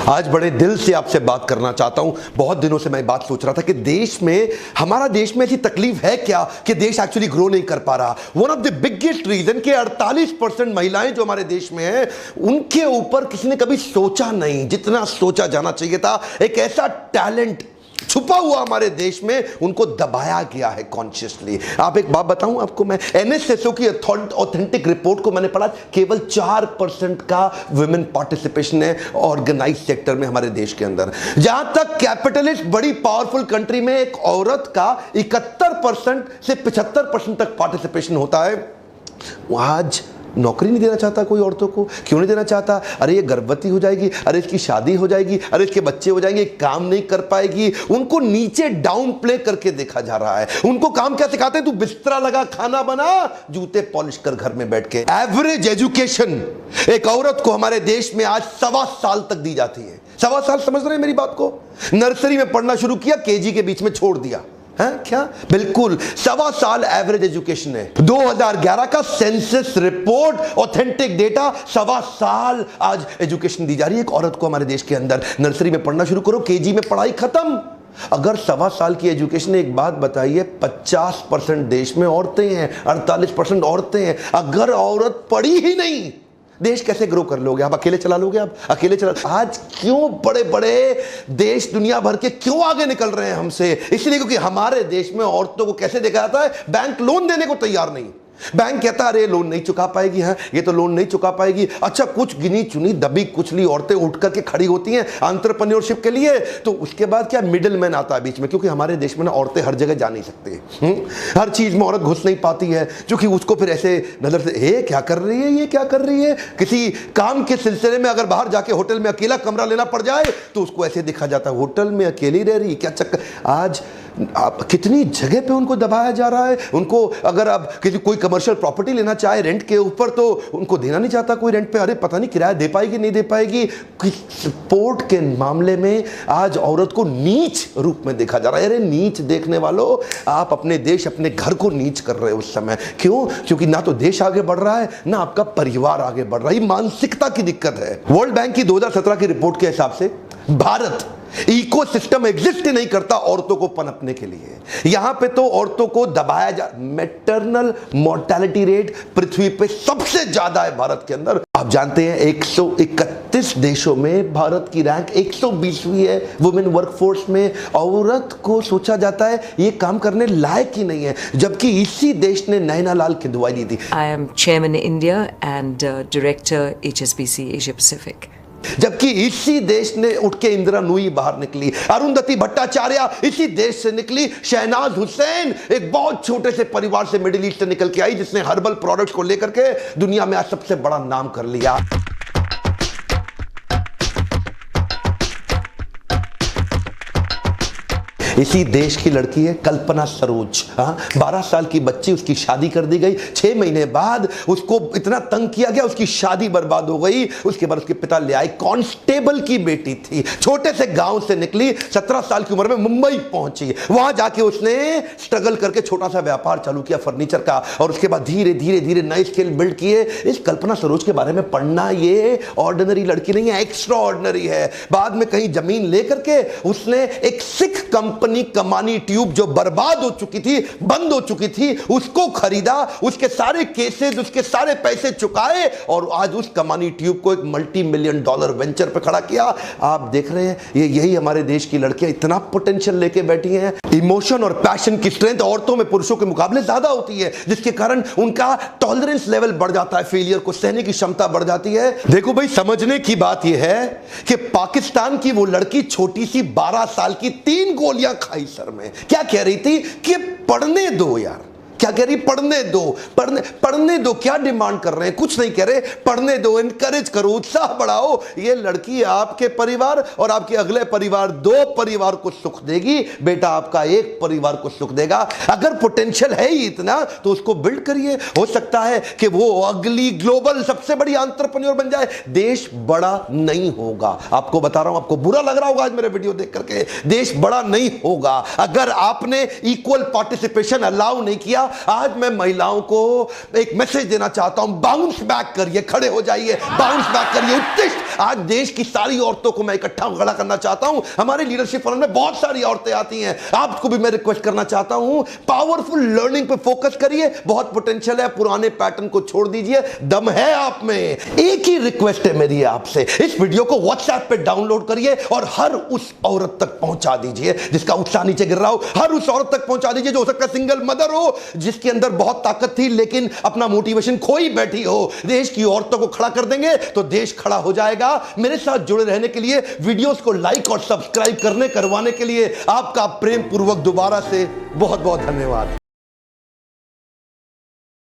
आज बड़े दिल से आपसे बात करना चाहता हूं। बहुत दिनों से मैं बात सोच रहा था कि देश में, हमारा देश में ऐसी तकलीफ है क्या कि देश एक्चुअली ग्रो नहीं कर पा रहा। One of the biggest reason कि 48% महिलाएं जो हमारे देश में हैं, उनके ऊपर किसी ने कभी सोचा नहीं जितना सोचा जाना चाहिए था। एक ऐसा टैलेंट छुपा हुआ हमारे देश में, उनको दबाया गया है कॉन्शियसली। आप एक बात बताऊं आपको, मैं एनएसएसओ की ऑथेंटिक रिपोर्ट को मैंने पढ़ा, केवल 4% का वुमेन पार्टिसिपेशन है ऑर्गेनाइज सेक्टर में हमारे देश के अंदर। जहां तक कैपिटलिस्ट बड़ी पावरफुल कंट्री में एक औरत का 71% से 75% तक पार्टिसिपेशन होता है, आज नौकरी नहीं देना चाहता कोई औरतों को। क्यों नहीं देना चाहता? अरे ये गर्भवती हो जाएगी, अरे इसकी शादी हो जाएगी, अरे इसके बच्चे हो जाएंगे, काम नहीं कर पाएगी। उनको नीचे डाउन प्ले करके देखा जा रहा है। उनको काम क्या सिखाते हैं? तू बिस्तरा लगा, खाना बना, जूते पॉलिश कर घर में बैठ के। एवरेज एजुकेशन एक औरत को हमारे देश में आज 1.25 साल तक दी जाती है। 1.25 साल, समझ रहे हैं मेरी बात को? नर्सरी में पढ़ना शुरू किया, केजी के बीच में छोड़ दिया है क्या? बिल्कुल 1.25 साल एवरेज एजुकेशन है। 2011 का सेंसस रिपोर्ट ऑथेंटिक डेटा, 1.25 साल आज एजुकेशन दी जा रही है एक औरत को हमारे देश के अंदर। नर्सरी में पढ़ना शुरू करो, केजी में पढ़ाई खत्म। अगर 1.25 साल की एजुकेशन, एक बात बताइए, 50% देश में औरतें हैं, 48% औरतें हैं। अगर औरत पढ़ी ही नहीं, देश कैसे ग्रो कर लोगे? आप अकेले चला लोगे? आप अकेले चला। आज क्यों बड़े बड़े देश दुनिया भर के क्यों आगे निकल रहे हैं हमसे? इसलिए क्योंकि हमारे देश में औरतों को कैसे देखा जाता है? बैंक लोन देने को तैयार नहीं। बैंक कहता है अरे लोन नहीं चुका पाएगी, है ये तो लोन नहीं चुका पाएगी। अच्छा, कुछ गिनी चुनी दबी कुचली औरतें उठ करके खड़ी होती हैं एंटरप्रेन्योरशिप के लिए, तो उसके बाद क्या मिडिल मैन आता है बीच में। क्योंकि हमारे देश में ना औरतें हर जगह जा नहीं सकती, हर चीज में औरत घुस नहीं पाती है, क्योंकि उसको फिर ऐसे नजर से ये क्या कर रही है, ये क्या कर रही है। किसी काम के सिलसिले में अगर बाहर जाके होटल में अकेला कमरा लेना पड़ जाए तो उसको ऐसे दिखा जाता है, होटल में अकेली रह रही, क्या चक्कर। आज आप कितनी जगह पे उनको दबाया जा रहा है। उनको अगर आप किसी कोई कमर्शियल प्रॉपर्टी लेना चाहे रेंट के ऊपर, तो उनको देना नहीं चाहता कोई रेंट पे। अरे पता नहीं किराया दे पाएगी नहीं दे पाएगी। सपोर्ट के मामले में आज औरत को नीच रूप में देखा जा रहा है। अरे नीच देखने वालों, आप अपने देश, अपने घर को नीच कर रहे हो उस समय। क्यों? क्योंकि ना तो देश आगे बढ़ रहा है, ना आपका परिवार आगे बढ़ रहा है। मानसिकता की दिक्कत है। वर्ल्ड बैंक की 2017 की रिपोर्ट के हिसाब से भारत इकोसिस्टम एग्जिस्ट ही नहीं करता औरतों को पनपने के लिए। यहां पे तो औरतों को दबाया जा। मैटरनल मोर्टेलिटी रेट पृथ्वी पे सबसे ज्यादा है भारत के अंदर। आप जानते हैं 131 देशों में भारत की रैंक 120वीं है वुमेन वर्कफोर्स में। औरत को सोचा जाता है ये काम करने लायक ही नहीं है, जबकि इसी देश ने नैना लाल की दुआई दी थी। I am chairman India and director HSBC Asia Pacific. जबकि इसी देश ने उठ के इंदिरा नूई बाहर निकली, अरुंधति भट्टाचार्य इसी देश से निकली, शहनाज हुसैन एक बहुत छोटे से परिवार से मिडिल ईस्ट से निकल के आई, जिसने हर्बल प्रोडक्ट्स को लेकर के दुनिया में आज सबसे बड़ा नाम कर लिया। इसी देश की लड़की है कल्पना सरोज। 12 साल की बच्ची, उसकी शादी कर दी गई। 6 महीने बाद उसको इतना तंग किया गया, उसकी शादी बर्बाद हो गई। उसके बाद उसके पिता ले आए। कांस्टेबल की बेटी थी, छोटे से गांव से निकली, 17 साल की उम्र में मुंबई पहुंची। वहां जाके उसने स्ट्रगल करके छोटा सा व्यापार चालू किया फर्नीचर का, और उसके बाद धीरे धीरे धीरे नए स्किल बिल्ड किए। इस कल्पना सरोज के बारे में पढ़ना, ये ऑर्डिनरी लड़की नहीं है, एक्स्ट्रा ऑर्डिनरी है। बाद में कहीं जमीन लेकर के उसने एक सिख कंपनी कमानी ट्यूब जो बर्बाद हो चुकी थी, बंद हो चुकी थी, उसको खरीदा, उसके सारे केसेस, उसके सारे पैसे चुकाए, और आज उस कमानी ट्यूब को एक $multi-million वेंचर पे खड़ा किया। आप देख रहे हैं, ये यही हमारे देश की लड़कियां इतना पोटेंशियल लेके बैठी हैं। इमोशन और पैशन की स्ट्रेंथ औरतों में पुरुषों के मुकाबले ज्यादा होती है, जिसके कारण उनका टॉलरेंस लेवल बढ़ जाता है, फेलियर को सहने की क्षमता बढ़ जाती है। देखो भाई, समझने की बात यह है कि पाकिस्तान की वो लड़की छोटी सी 12 साल की 3 गोलियां खाई सर में। क्या कह रही थी कि पढ़ने दो यार, क्या कह रही? पढ़ने दो, पढ़ने दो। क्या डिमांड कर रहे हैं? कुछ नहीं कह रहे, पढ़ने दो, इनकरेज करो, उत्साह बढ़ाओ। ये लड़की आपके परिवार और आपके अगले परिवार, 2 परिवार को सुख देगी। बेटा आपका एक परिवार को सुख देगा। अगर पोटेंशियल है ही इतना तो उसको बिल्ड करिए। हो सकता है कि वो अगली ग्लोबल सबसे बड़ी एंटरप्रेन्योर बन जाए। देश बड़ा नहीं होगा, आपको बता रहा हूं। आपको बुरा लग रहा होगा आज मेरे वीडियो देख करके, देश बड़ा नहीं होगा अगर आपने इक्वल पार्टिसिपेशन अलाउ नहीं किया। आज मैं महिलाओं को एक मैसेज देना चाहता हूं, बाउंस बैक करिए, खड़े हो जाइए, बाउंस बैक करिए, उत्तिष्ठ आज देश की सारी औरतों को मैं इकट्ठा खड़ा करना चाहता हूं। हमारे लीडरशिप फोरम में बहुत सारी औरतें आती हैं, आपको भी मैं रिक्वेस्ट करना चाहता हूं, पावरफुल लर्निंग पे फोकस करिए, बहुत पोटेंशियल है, पुराने पैटर्न को छोड़ दीजिए, दम है आप में। एक ही रिक्वेस्ट है मेरी आपसे, इस वीडियो को व्हाट्सएप पे डाउनलोड करिए और हर उस औरत तक पहुंचा दीजिए जिसका उत्साह नीचे गिर रहा हो, हर उस औरत तक पहुंचा दीजिए जो हो सकता है सिंगल मदर हो, जिसके अंदर बहुत ताकत थी लेकिन अपना मोटिवेशन खोई बैठी हो। देश की औरतों को खड़ा कर देंगे तो देश खड़ा हो जाएगा। मेरे साथ जुड़े रहने के लिए, वीडियोस को लाइक और सब्सक्राइब करवाने के लिए आपका प्रेम पूर्वक दोबारा से बहुत बहुत धन्यवाद।